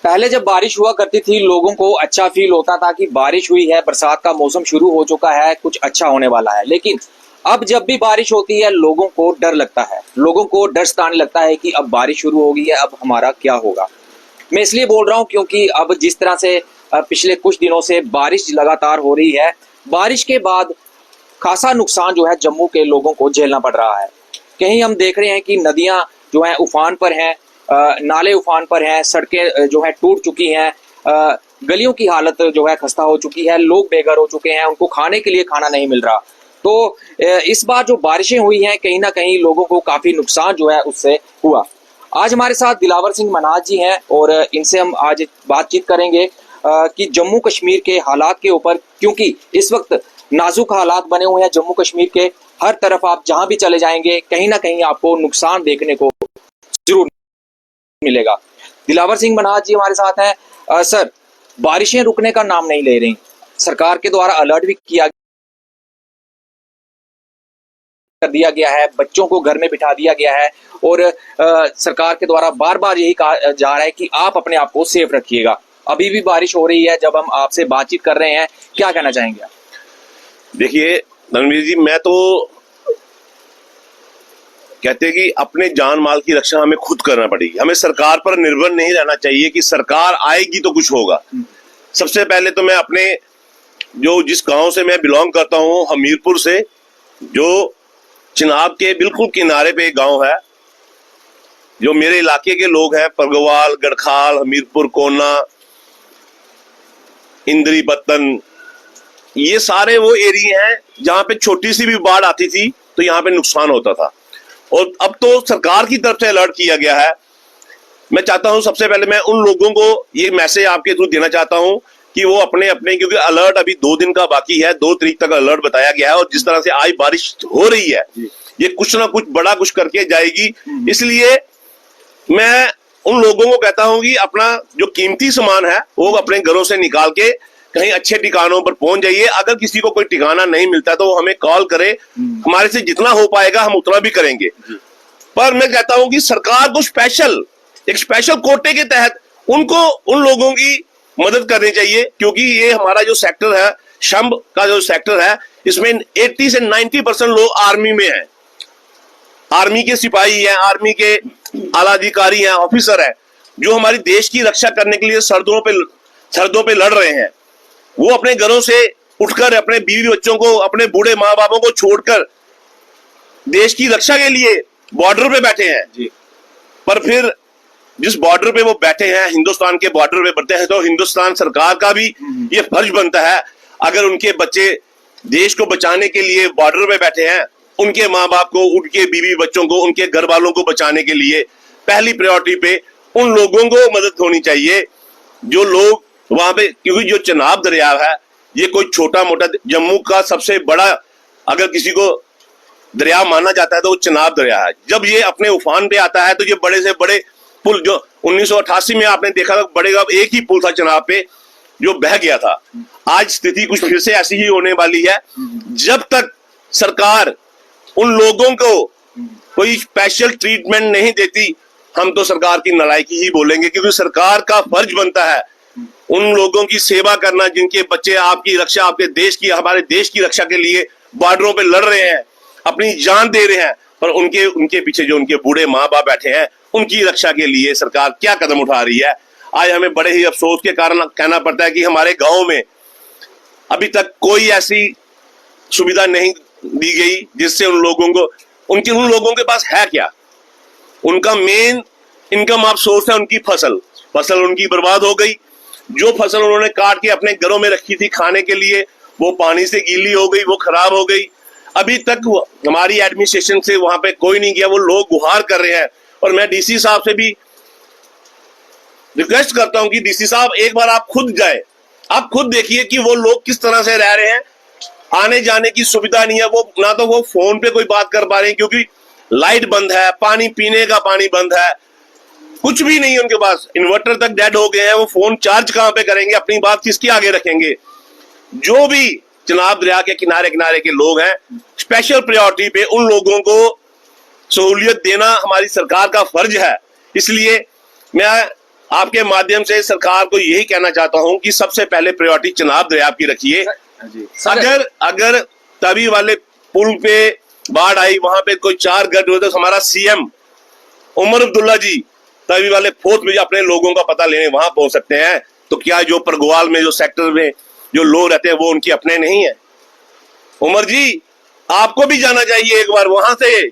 पहले जब बारिश हुआ करती थी लोगों को अच्छा फील होता था कि बारिश हुई है, बरसात का मौसम शुरू हो चुका है, कुछ अच्छा होने वाला है। लेकिन अब जब भी बारिश होती है लोगों को डर लगता है, लोगों को डर सताने लगता है कि अब बारिश शुरू हो गई है, अब हमारा क्या होगा। मैं इसलिए बोल रहा हूं क्योंकि अब जिस तरह से पिछले कुछ दिनों से बारिश लगातार हो रही है, बारिश के बाद खासा नुकसान जो है जम्मू के लोगों को झेलना पड़ रहा है। कहीं हम देख रहे हैं कि नदियां जो हैं उफान पर हैं, नाले उफान पर हैं, सड़कें जो है टूट चुकी हैं, गलियों की हालत जो है खस्ता हो चुकी है, लोग बेघर हो चुके हैं, उनको खाने के लिए खाना नहीं मिल रहा। तो इस बार जो बारिशें हुई हैं कहीं ना कहीं लोगों को काफी नुकसान जो है उससे हुआ। आज हमारे साथ दिलावर सिंह मनाज जी हैं और इनसे हम आज बातचीत करेंगे कि जम्मू कश्मीर के हालात के ऊपर, क्योंकि इस वक्त नाजुक हालात बने हुए हैं जम्मू कश्मीर के। हर तरफ आप जहां भी चले जाएंगे कहीं ना कहीं आपको नुकसान देखने को जरूर मिलेगा। दिलावर सिंह मनाज जी हमारे साथ हैं। सर, बारिशें रुकने का नाम नहीं ले रही, सरकार के द्वारा अलर्ट भी किया कर दिया गया है, बच्चों को घर में बिठा दिया गया है और सरकार के द्वारा बार बार यही कहा जा रहा है कि आप अपने आप को सेफ रखिएगा। अभी भी बारिश हो रही है, जब हम आपसे बातचीत कर रहे हैं, क्या कहना चाहेंगे आप? देखिए धर्मवीर जी, मैं तो कहते हैं कि अपने जान माल की रक्षा हमें खुद करना पड़ेगी। हमें सरकार पर निर्भर नहीं रहना चाहिए कि सरकार आएगी तो कुछ होगा। सबसे पहले तो मैं अपने जिस गांव से मैं बिलोंग करता हूं, हमीरपुर से, जो चिनाब के बिल्कुल किनारे पे एक गांव है, जो मेरे इलाके के लोग हैं, परगवाल, गड़खाल, हमीरपुर, कोना, इंद्री पत्तन, ये सारे वो एरिया हैं जहां पे छोटी सी भी बाढ़ आती थी तो यहाँ पे नुकसान होता था। और अब तो सरकार की तरफ से अलर्ट किया गया है। मैं चाहता हूं सबसे पहले मैं उन लोगों को ये मैसेज आपके थ्रू देना चाहता हूं कि वो अपने अपने, क्योंकि अलर्ट अभी 2 दिन का बाकी है, 2 तारीख तक अलर्ट बताया गया है और जिस तरह से आज बारिश हो रही है ये कुछ ना कुछ बड़ा कुछ करके जाएगी। इसलिए मैं उन लोगों को कहता हूं कि अपना जो कीमती सामान है वो अपने घरों से निकाल के कहीं अच्छे ठिकानों पर पहुंच जाइए। अगर किसी को कोई ठिकाना नहीं मिलता तो वो हमें कॉल करे, हमारे से जितना हो पाएगा हम उतना भी करेंगे। पर मैं कहता हूं कि सरकार को एक स्पेशल कोटे के तहत उन लोगों की मदद करनी चाहिए, क्योंकि ये हमारा जो सेक्टर है, श्रम का जो सेक्टर है, इसमें 80 से 90% लोग आर्मी में हैं, आर्मी के सिपाही हैं, आर्मी के आला अधिकारी हैं, ऑफिसर हैं, जो हमारी देश की रक्षा करने के लिए सरहदों पे लड़ रहे हैं। वो अपने घरों से उठकर अपने बीवी बच्चों को, अपने बूढ़े माँ बापों को छोड़कर देश की रक्षा के लिए बॉर्डर पे बैठे हैं जी। पर फिर जिस बॉर्डर पे वो बैठे हैं, हिंदुस्तान के बॉर्डर पे बैठे हैं, तो हिंदुस्तान सरकार का भी ये फर्ज बनता है, अगर उनके बच्चे देश को बचाने के लिए बॉर्डर पे बैठे हैं, उनके माँ बाप को, उनके बीवी बच्चों को, उनके घर वालों को बचाने के लिए पहली प्रायोरिटी पे उन लोगों को मदद होनी चाहिए जो लोग वहां पे, क्योंकि जो चिनाब दरिया है ये कोई छोटा मोटा, जम्मू का सबसे बड़ा अगर किसी को दरिया माना जाता है तो वो चिनाब दरिया है। जब ये अपने उफान पे आता है तो ये बड़े से बड़े पुल, जो 1988 में आपने देखा था, बड़ेगा एक ही पुल था चिनाब पे जो बह गया था। आज स्थिति कुछ फिर से ऐसी ही होने वाली है। जब तक सरकार उन लोगों को कोई स्पेशल ट्रीटमेंट नहीं देती, हम तो सरकार की नालायकी ही बोलेंगे, क्योंकि सरकार का फर्ज बनता है उन लोगों की सेवा करना जिनके बच्चे आपकी रक्षा, आपके देश की, हमारे देश की रक्षा के लिए बॉर्डरों पे लड़ रहे हैं, अपनी जान दे रहे हैं, पर उनके पीछे जो उनके बूढ़े माँ बाप बैठे हैं, उनकी रक्षा के लिए सरकार क्या कदम उठा रही है। आज हमें बड़े ही अफसोस के कारण कहना पड़ता है कि हमारे गाँव में अभी तक कोई ऐसी सुविधा नहीं दी गई जिससे उन लोगों के पास है क्या, उनका मेन इनकम आप सोर्स है उनकी फसल उनकी बर्बाद हो गई। जो फसल उन्होंने काट के अपने घरों में रखी थी खाने के लिए, वो पानी से गीली हो गई, वो खराब हो गई। अभी तक हमारी एडमिनिस्ट्रेशन से वहां पे कोई नहीं गया, वो लोग गुहार कर रहे हैं। और मैं डीसी साहब से भी रिक्वेस्ट करता हूं कि डीसी साहब एक बार आप खुद जाए, आप खुद देखिए कि वो लोग किस तरह से रह रहे हैं। आने जाने की सुविधा नहीं है, वो ना तो वो फोन पे कोई बात कर पा रहे हैं क्योंकि लाइट बंद है, पानी पीने का पानी बंद है, कुछ भी नहीं उनके पास, इन्वर्टर तक डेड हो गए हैं। वो फोन चार्ज कहां पे करेंगे, अपनी बात किसके आगे रखेंगे। जो भी चिनाब दरिया के किनारे के लोग हैं, स्पेशल प्रायोरिटी पे उन लोगों को सहूलियत देना हमारी सरकार का फर्ज है। इसलिए मैं आपके माध्यम से सरकार को यही कहना चाहता हूं कि सबसे पहले प्रायोरिटी चनाब दरिया की रखिए। अगर तवी वाले पुल पे बाढ़ आई, वहां पे कोई 4 घर हुए, तो हमारा सीएम उमर अब्दुल्ला जी तवी वाले फोर्थ में अपने लोगों का पता लेने वहां पहुंच सकते हैं। तो क्या जो परगवाल में जो सेक्टर में जो लोग रहते हैं वो उनके अपने नहीं है? उमर जी, आपको भी जाना चाहिए एक बार वहां से,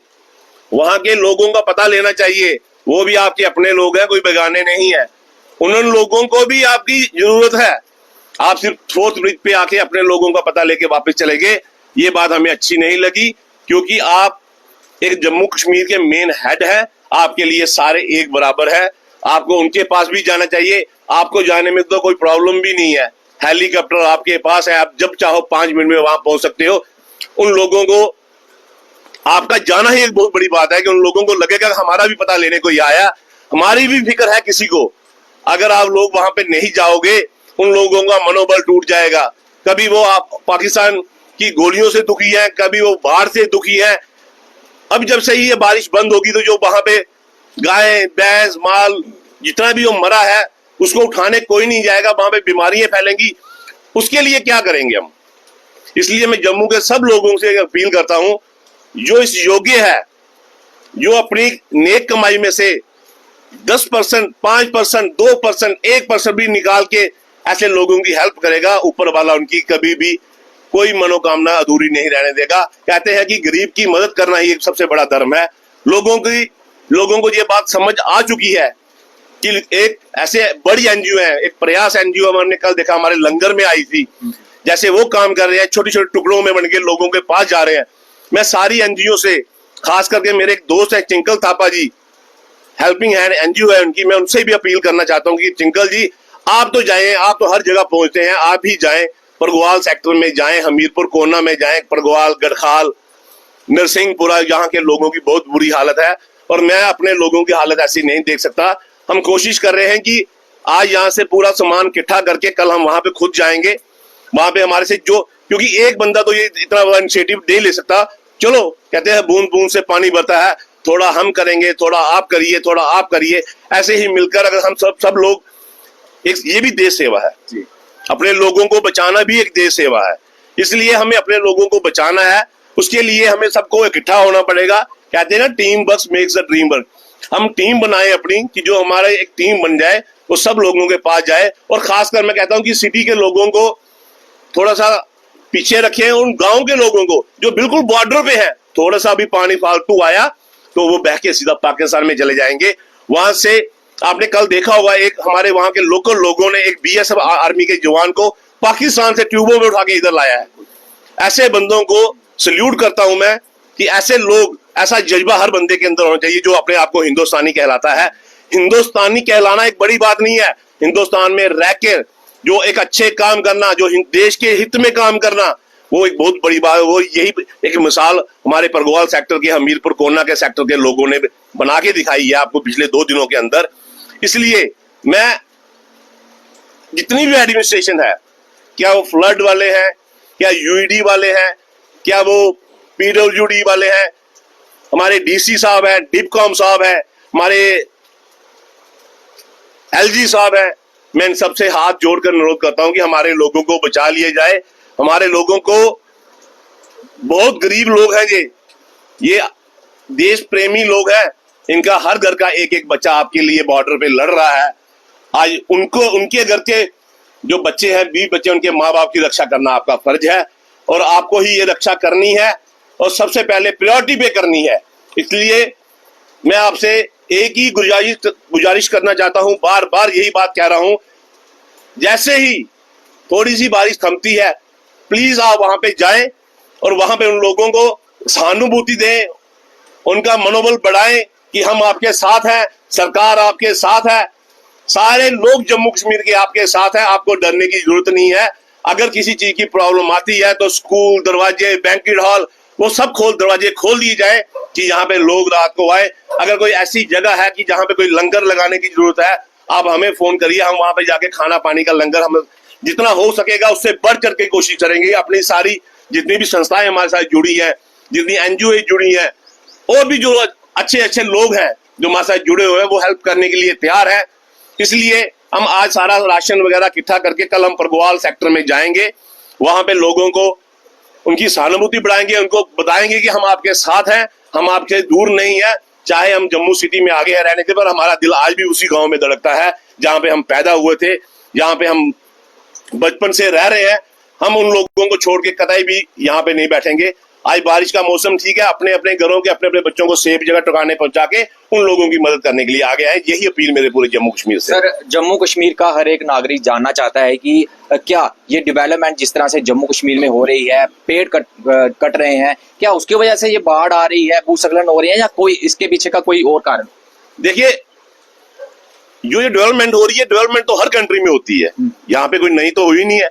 वहां के लोगों का पता लेना चाहिए। वो भी आपके अपने लोग हैं, कोई बेगाने नहीं है। उन लोगों को भी आपकी जरूरत है। आप सिर्फ फोर्थ ब्रिज पे आके अपने लोगों का पता लेके वापस चले गए, ये बात हमें अच्छी नहीं लगी, क्योंकि आप एक जम्मू कश्मीर के मेन हेड है। आपके लिए सारे एक बराबर है। आपको उनके पास भी जाना चाहिए। आपको जाने में तो कोई प्रॉब्लम भी नहीं है, हेलीकॉप्टर आपके पास है, आप जब चाहो 5 मिनट में वहां पहुंच सकते हो। उन लोगों को आपका जाना ही एक बहुत बड़ी बात है कि उन लोगों को लगेगा कि हमारा भी पता लेने कोई आया, हमारी भी फिक्र है किसी को। अगर आप लोग वहां पे नहीं जाओगे, उन लोगों का मनोबल टूट जाएगा। कभी वो आप पाकिस्तान की गोलियों से दुखी है, कभी वो बाढ़ से दुखी है। अब जब से ये बारिश बंद होगी तो जो वहां पे गाय भैंस माल जितना भी वो मरा है उसको उठाने कोई नहीं जाएगा, वहां पे बीमारियां फैलेंगी। उसके लिए क्या करेंगे हम? इसलिए मैं जम्मू के सब लोगों से अपील करता हूं, जो इस योग्य है, जो अपनी नेक कमाई में से 10%, 5%, 2%, 1% भी निकाल के ऐसे लोगों की हेल्प करेगा, ऊपर वाला उनकी कभी भी कोई मनोकामना अधूरी नहीं रहने देगा। कहते हैं कि गरीब की मदद करना ही एक सबसे बड़ा धर्म है। लोगों को ये बात समझ आ चुकी है कि एक ऐसे बड़ी एनजीओ है, एक प्रयास एनजीओ हमने कल देखा हमारे लंगर में आई थी, जैसे वो काम कर रहे हैं, छोटे छोटे टुकड़ों में बन के लोगों के पास जा रहे हैं। मैं सारी एनजीओ से, खास करके मेरे एक दोस्त है चिंकल थापा जी, हेल्पिंग हैंड एनजीओ है उनकी, मैं उनसे भी अपील करना चाहता हूँ कि चिंकल जी आप तो जाएं, आप तो हर जगह पहुंचते हैं, आप ही जाएं, परगवाल सेक्टर में जाएं, हमीरपुर कोना में जाएं, परगवाल, गढ़खाल, नरसिंहपुरा, यहाँ के लोगों की बहुत बुरी हालत है और मैं अपने लोगों की हालत ऐसी नहीं देख सकता। हम कोशिश कर रहे हैं कि आज यहाँ से पूरा सामान इकट्ठा करके कल हम वहां पे खुद जाएंगे। वहां पे हमारे से जो, क्योंकि एक बंदा तो ये इतना बड़ा इनिशिएटिव नहीं ले सकता। चलो कहते हैं बूंद बूंद से पानी भरता है, थोड़ा हम करेंगे, थोड़ा आप करिए, थोड़ा आप करिए, ऐसे ही मिलकर अगर हम सब लोग, एक ये भी देश सेवा है जी। अपने लोगों को बचाना भी एक देश सेवा है। इसलिए हमें अपने लोगों को बचाना है, उसके लिए हमें सबको इकट्ठा होना पड़ेगा। कहते हैं ना, team work makes a dream work. हम टीम बनाए अपनी, कि जो हमारा एक टीम बन जाए, वो सब लोगों के पास जाए। और खासकर मैं कहता हूं कि सिटी के लोगों को थोड़ा सा पीछे रखें, उन गांव के लोगों को जो बिल्कुल बॉर्डर पे है, थोड़ा सा भी पानी फालतू आया तो वो बह के सीधा पाकिस्तान में चले जाएंगे। वहां से आपने कल देखा होगा, एक हमारे वहां के लोकल लोगों ने एक बीएसएफ आर्मी के जवान को पाकिस्तान से ट्यूबों में उठा के इधर लाया है। ऐसे बंदों को सल्यूट करता हूं मैं, कि ऐसे लोग, ऐसा जज्बा हर बंदे के अंदर होना चाहिए जो अपने आप को हिंदुस्तानी कहलाता है। हिंदुस्तानी कहलाना एक बड़ी बात नहीं है, हिंदुस्तान में रहकर जो एक अच्छे काम करना, जो देश के हित में काम करना, वो एक बहुत बड़ी बात है। वो यही एक मिसाल हमारे परगवाल सेक्टर के, हमीरपुर कोना के सेक्टर के लोगों ने बना के दिखाई है आपको पिछले 2 दिनों के अंदर। इसलिए मैं, जितनी भी एडमिनिस्ट्रेशन है, क्या वो फ्लड वाले हैं, क्या यूईडी वाले हैं, क्या वो पीडब्ल्यूडी वाले हैं, हमारे डीसी साहब हैं, डिपकॉम साहब हैं, हमारे एलजी साहब हैं, मैं इन सबसे हाथ जोड़कर अनुरोध करता हूं कि हमारे लोगों को बचा लिया जाए। हमारे लोगों को, बहुत गरीब लोग हैं ये देश प्रेमी लोग हैं, इनका हर घर का एक एक बच्चा आपके लिए बॉर्डर पे लड़ रहा है। आज उनको, उनके घर के जो बच्चे हैं, 20 बच्चे, उनके माँ बाप की रक्षा करना आपका फर्ज है और आपको ही ये रक्षा करनी है और सबसे पहले प्रायोरिटी पे करनी है। इसलिए मैं आपसे एक ही गुजारिश करना चाहता हूं, बार बार यही बात कह रहा हूं, जैसे ही थोड़ी सी बारिश थमती है, प्लीज आप वहां पे जाएं और वहां पे उन लोगों को सहानुभूति दें, उनका मनोबल बढ़ाएं कि हम आपके साथ हैं, सरकार आपके साथ है, सारे लोग जम्मू कश्मीर के आपके साथ हैं, आपको डरने की जरूरत नहीं है। अगर किसी चीज की प्रॉब्लम आती है तो स्कूल दरवाजे, बैंक्वेट हॉल, वो सब दरवाजे खोल दिए जाए कि यहाँ पे लोग रात को आए। अगर कोई ऐसी जगह है कि जहाँ पे कोई लंगर लगाने की जरूरत है, आप हमें फोन करिए, हम वहां पे जाके खाना पानी का लंगर हम जितना हो सकेगा उससे बढ़ चढ़ के कोशिश करेंगे। अपनी सारी जितनी भी संस्थाएं हमारे साथ जुड़ी है, जितनी एनजीओ जुड़ी है, और भी जो अच्छे अच्छे लोग हैं जो हमारे साथ जुड़े हुए हैं, वो हेल्प करने के लिए तैयार है। इसलिए हम आज सारा राशन वगैरह इकट्ठा करके कल हम परगवाल सेक्टर में जाएंगे, वहां पे लोगों को उनकी सहानुभूति बढ़ाएंगे, उनको बताएंगे कि हम आपके साथ हैं, हम आपसे दूर नहीं है। चाहे हम जम्मू सिटी में आगे हैं रहने के, पर हमारा दिल आज भी उसी गांव में धड़कता है जहां पे हम पैदा हुए थे, जहां पे हम बचपन से रह रहे हैं। हम उन लोगों को छोड़ के कतई भी यहाँ पे नहीं बैठेंगे। आज बारिश का मौसम ठीक है, अपने अपने घरों के अपने अपने बच्चों को सेफ जगह ठिकाने पहुंचा के उन लोगों की मदद करने के लिए आगे आए। यही अपील मेरे पूरे जम्मू कश्मीर से। सर, जम्मू कश्मीर का हर एक नागरिक जानना चाहता है कि क्या ये डेवलपमेंट जिस तरह से जम्मू कश्मीर में हो रही है, पेड़ कट रहे हैं, क्या उसकी वजह से ये बाढ़ आ रही है, भूस्खलन हो रही है, या कोई इसके पीछे का कोई और कारण? देखिए, जो ये डेवलपमेंट हो रही है, डेवलपमेंट तो हर कंट्री में होती है, यहाँ पे कोई नई तो हुई नहीं है,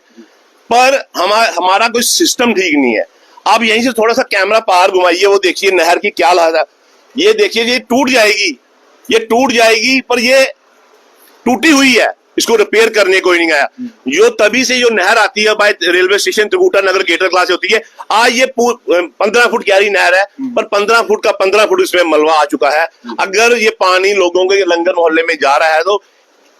पर हमारा कोई सिस्टम ठीक नहीं है। आप यहीं से थोड़ा सा कैमरा पार घुमाइए, वो देखिए नहर की क्या हालत है। ये देखिए, ये टूट जाएगी, पर ये टूटी हुई है, इसको रिपेयर करने कोई नहीं आया। जो तभी से जो नहर आती है bye railway station Trikuta Nagar गेटर class से होती है, आज ये 15 फुट गहरी नहर है, पर 15 फुट का 15 फुट इसमें मलबा आ चुका है। अगर ये पानी लोगों के लंगर मोहल्ले में जा रहा है तो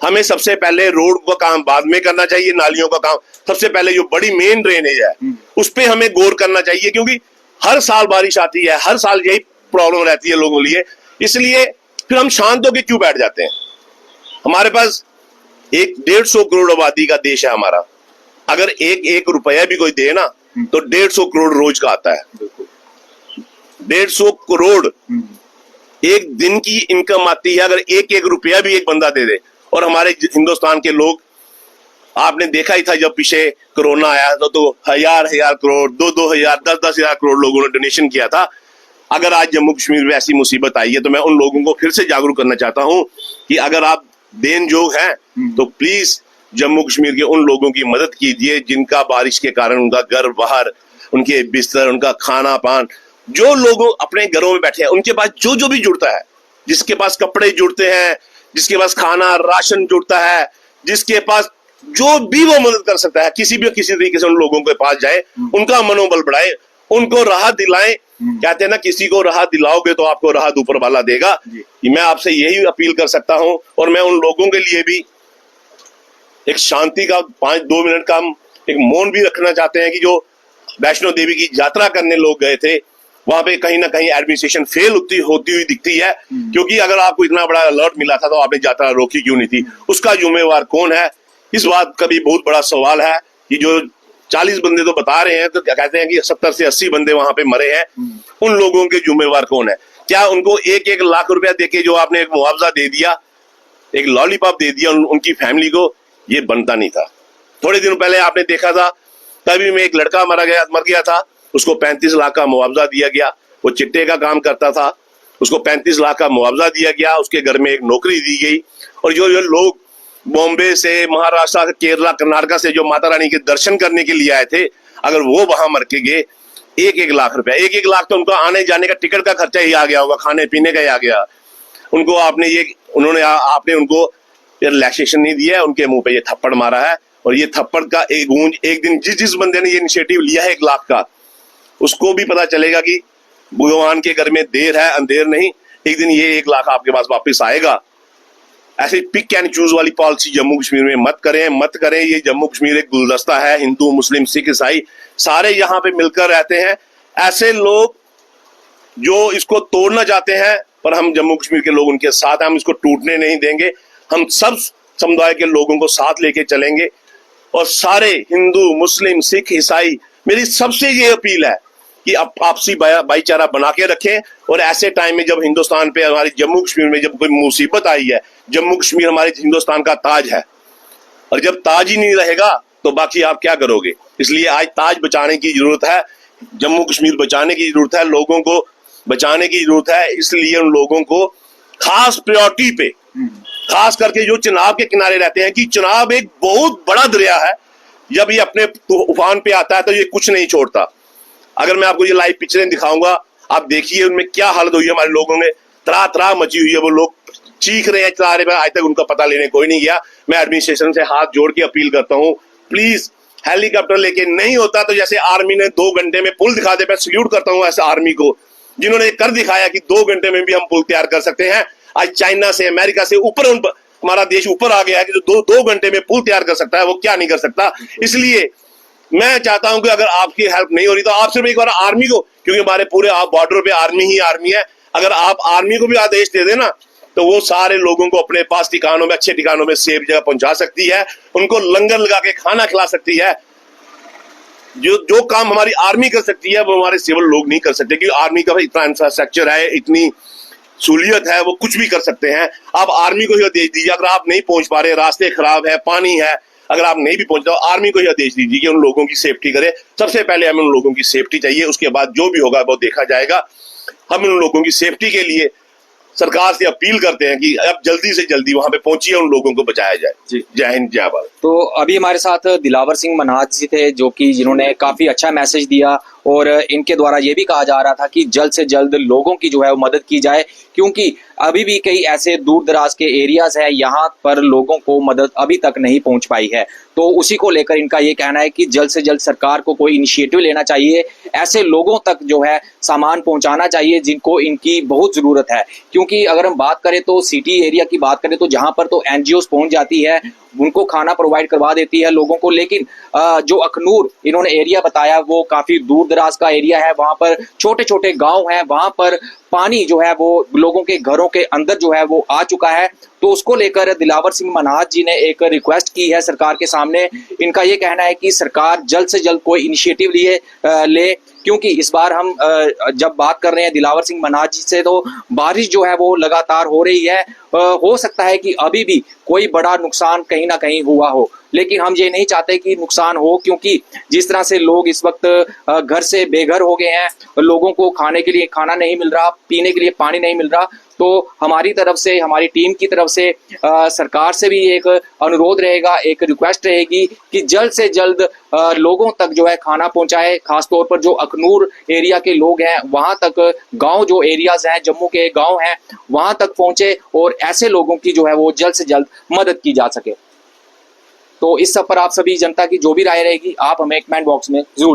हमें सबसे पहले रोड का काम बाद में करना चाहिए, नालियों का काम सबसे पहले। जो बड़ी मेन ड्रेनेज है उस पे हमें गौर करना चाहिए, क्योंकि हर साल बारिश आती है, हर साल यही प्रॉब्लम रहती है लोगों के लिए। इसलिए फिर हम शांत होकर क्यों बैठ जाते हैं? हमारे पास 150 करोड़ आबादी का देश है हमारा। अगर एक रुपया भी कोई दे ना तो 150 करोड़ रोज का आता है। 150 करोड़ एक दिन की इनकम आती है। अगर एक रुपया भी एक बंदा दे दे, और हमारे हिंदुस्तान के लोग, आपने देखा ही था जब पीछे कोरोना आया तो हजार करोड़, 2-2 हजार, 10-10 हजार करोड़ लोगों ने डोनेशन किया था। अगर आज जम्मू कश्मीर में ऐसी मुसीबत आई है तो मैं उन लोगों को फिर से जागरूक करना चाहता हूं कि अगर आप देन जोग हैं तो प्लीज जम्मू कश्मीर के उन लोगों की मदद कीजिए जिनका बारिश के कारण उनका घर बाहर, उनके बिस्तर, उनका खाना पान, जो लोग अपने घरों में बैठे हैं, उनके पास जो भी जुड़ता है, जिसके पास कपड़े जुड़ते हैं, जिसके पास खाना राशन जुड़ता है, जिसके पास जो भी वो मदद कर सकता है, किसी तरीके से उन लोगों के पास जाए, उनका मनोबल बढ़ाए, उनको राहत दिलाएं। कहते हैं ना, किसी को राहत दिलाओगे तो आपको राहत ऊपर वाला देगा। मैं आपसे यही अपील कर सकता हूं, और मैं उन लोगों के लिए भी एक शांति का 5-2 मिनट का हम एक मौन भी रखना चाहते हैं कि जो वैष्णो देवी की यात्रा करने लोग गए थे, वहां पे कहीं ना कहीं एडमिनिस्ट्रेशन फेल होती हुई दिखती है। क्योंकि अगर आपको इतना बड़ा अलर्ट मिला था तो आपने यात्रा रोकी क्यों नहीं थी? उसका जिम्मेवार कौन है? इस बात का भी बहुत बड़ा सवाल है कि जो 40 बंदे तो बता रहे हैं, तो क्या कहते हैं कि 70 से 80 बंदे वहां पे मरे हैं, उन लोगों के जिम्मेवार कौन है? क्या उनको 1-1 लाख रुपया देके जो आपने एक मुआवजा दे दिया, एक लॉलीपॉप दे दिया उनकी फैमिली को, ये बनता नहीं था। थोड़े दिन पहले आपने देखा था, तभी में एक लड़का मर गया था, उसको 35 लाख का मुआवजा दिया गया। वो चिट्टे का काम करता था, उसको 35 लाख का मुआवजा दिया गया, उसके घर में एक नौकरी दी गई। और जो लोग बॉम्बे से, महाराष्ट्र, केरला, कर्नाटक से जो माता रानी के दर्शन करने के लिए आए थे, अगर वो वहां मर के गए, 1-1 लाख रुपया, 1-1 लाख तो उनका आने जाने का टिकट का खर्चा ही आ गया होगा, खाने पीने का ही आ गया। उनको आपने उनको रिलैक्सेशन नहीं दिया है, उनके मुंह पे ये थप्पड़ मारा है। और ये थप्पड़ का एक गूंज एक दिन जिस बंदे ने ये इनिशिएटिव लिया है 1 लाख का, उसको भी पता चलेगा कि भगवान के घर में देर है अंधेर नहीं, एक दिन ये 1 लाख आपके पास वापस आएगा। ऐसे पिक एंड चूज वाली पॉलिसी जम्मू कश्मीर में मत करें। ये जम्मू कश्मीर एक गुलदस्ता है, हिंदू, मुस्लिम, सिख, ईसाई सारे यहाँ पे मिलकर रहते हैं। ऐसे लोग जो इसको तोड़ना चाहते हैं, पर हम जम्मू कश्मीर के लोग उनके साथ हैं, हम इसको टूटने नहीं देंगे। हम सब समुदाय के लोगों को साथ लेके चलेंगे, और सारे हिंदू, मुस्लिम, सिख, ईसाई, मेरी सबसे ये अपील है कि आपसी भाईचारा बना के रखें। और ऐसे टाइम में जब हिंदुस्तान पे, हमारे जम्मू कश्मीर में जब कोई मुसीबत आई है, जम्मू कश्मीर हमारे हिंदुस्तान का ताज है, और जब ताज ही नहीं रहेगा तो बाकी आप क्या करोगे? इसलिए आज ताज बचाने की जरूरत है, जम्मू कश्मीर बचाने की जरूरत है, लोगों को बचाने की जरूरत है। इसलिए उन लोगों को खास प्रायोरिटी पे, खास करके जो चिनाब के किनारे रहते हैं, कि चिनाब एक बहुत बड़ा दरिया है, जब ये अपने उफान पे आता है तो ये कुछ नहीं छोड़ता। अगर मैं आपको ये लाइव पिक्चरें दिखाऊंगा, आप देखिए उनमें क्या हालत हुई है। हमारे लोगों में त्राह मची हुई है, वो लोग चीख रहे हैं, चला रहे हैं, आज तक उनका पता लेने कोई नहीं गया। मैं एडमिनिस्ट्रेशन से हाथ जोड़ के अपील करता हूँ, प्लीज हेलीकॉप्टर लेके, नहीं होता तो जैसे आर्मी ने 2 घंटे में पुल दिखा दे, मैं सल्यूट करता हूँ ऐसे आर्मी को जिन्होंने कर दिखाया कि 2 घंटे में भी हम पुल तैयार कर सकते हैं। आज चाइना से, अमेरिका से ऊपर हमारा देश ऊपर आ गया है कि जो 2 घंटे में पुल तैयार कर सकता है वो क्या नहीं कर सकता। इसलिए मैं चाहता हूं कि अगर आपकी हेल्प नहीं हो रही तो आप सिर्फ एक बार आर्मी को, क्योंकि हमारे पूरे बॉर्डर पे आर्मी ही आर्मी है, अगर आप आर्मी को भी आदेश दे देना तो वो सारे लोगों को अपने पास ठिकानों में, अच्छे ठिकानों में सेफ जगह पहुंचा सकती है, उनको लंगर लगा के खाना खिला सकती है। जो काम हमारी आर्मी कर सकती है वो हमारे सिविल लोग नहीं कर सकते, क्योंकि आर्मी का इतना इंफ्रास्ट्रक्चर है, इतनी सहूलियत है, वो कुछ भी कर सकते हैं। आप आर्मी को ही आदेश दीजिए, अगर आप नहीं पहुंच पा रहे, रास्ते खराब है, पानी है, अगर आप नहीं भी पहुंचते तो आर्मी को ही आदेश दीजिए कि उन लोगों की सेफ्टी करे। सबसे पहले हमें उन लोगों की सेफ्टी चाहिए, उसके बाद जो भी होगा वो देखा जाएगा। हम उन लोगों की सेफ्टी के लिए सरकार से अपील करते हैं कि अब जल्दी से जल्दी वहां पे पहुंचिए, उन लोगों को बचाया जाए। जी, जय हिंद, जय भारत। तो अभी हमारे साथ दिलावर सिंह मनाज जी थे, जो कि जिन्होंने काफी अच्छा मैसेज दिया और इनके द्वारा ये भी कहा जा रहा था कि जल्द से जल्द लोगों की जो है वो मदद की जाए, क्योंकि अभी भी कई ऐसे दूर दराज के एरियाज हैं यहाँ पर लोगों को मदद अभी तक नहीं पहुंच पाई है। तो उसी को लेकर इनका ये कहना है कि जल्द से जल्द सरकार को कोई इनिशिएटिव लेना चाहिए, ऐसे लोगों तक जो है सामान पहुंचाना चाहिए जिनको इनकी बहुत जरूरत है। क्योंकि अगर हम बात करें तो सिटी एरिया की बात करें तो जहां पर तो एनजीओज पहुंच जाती है, उनको खाना प्रोवाइड करवा देती है लोगों को, लेकिन जो अखनूर इन्होंने एरिया बताया वो काफी दूर दराज का एरिया है, वहां पर छोटे छोटे गांव हैं, वहां पर पानी जो है वो लोगों के घरों के अंदर जो है वो आ चुका है। तो उसको लेकर दिलावर सिंह मनाज जी ने एक रिक्वेस्ट की है सरकार के सामने। इनका ये कहना है कि सरकार जल्द से जल्द कोई इनिशिएटिव ले, क्योंकि इस बार हम जब बात कर रहे हैं दिलावर सिंह मनाज जी से तो बारिश जो है वो लगातार हो रही है। हो सकता है कि अभी भी कोई बड़ा नुकसान कहीं ना कहीं हुआ हो, लेकिन हम ये नहीं चाहते कि नुकसान हो, क्योंकि जिस तरह से लोग इस वक्त घर से बेघर हो गए हैं, लोगों को खाने के लिए खाना नहीं मिल रहा, पीने के लिए पानी नहीं मिल रहा, तो हमारी तरफ से, हमारी टीम की तरफ से सरकार से भी एक अनुरोध रहेगा, एक रिक्वेस्ट रहेगी कि जल्द से जल्द लोगों तक जो है खाना पहुंचाए। खासतौर पर जो अखनूर एरिया के लोग हैं वहां तक, गांव जो एरियाज हैं, जम्मू के गांव हैं, वहां तक पहुंचे और ऐसे लोगों की जो है वो जल्द से जल्द मदद की जा सके। तो इस सब पर आप सभी जनता की जो भी राय रहेगी आप हमें कमेंट बॉक्स में जरूर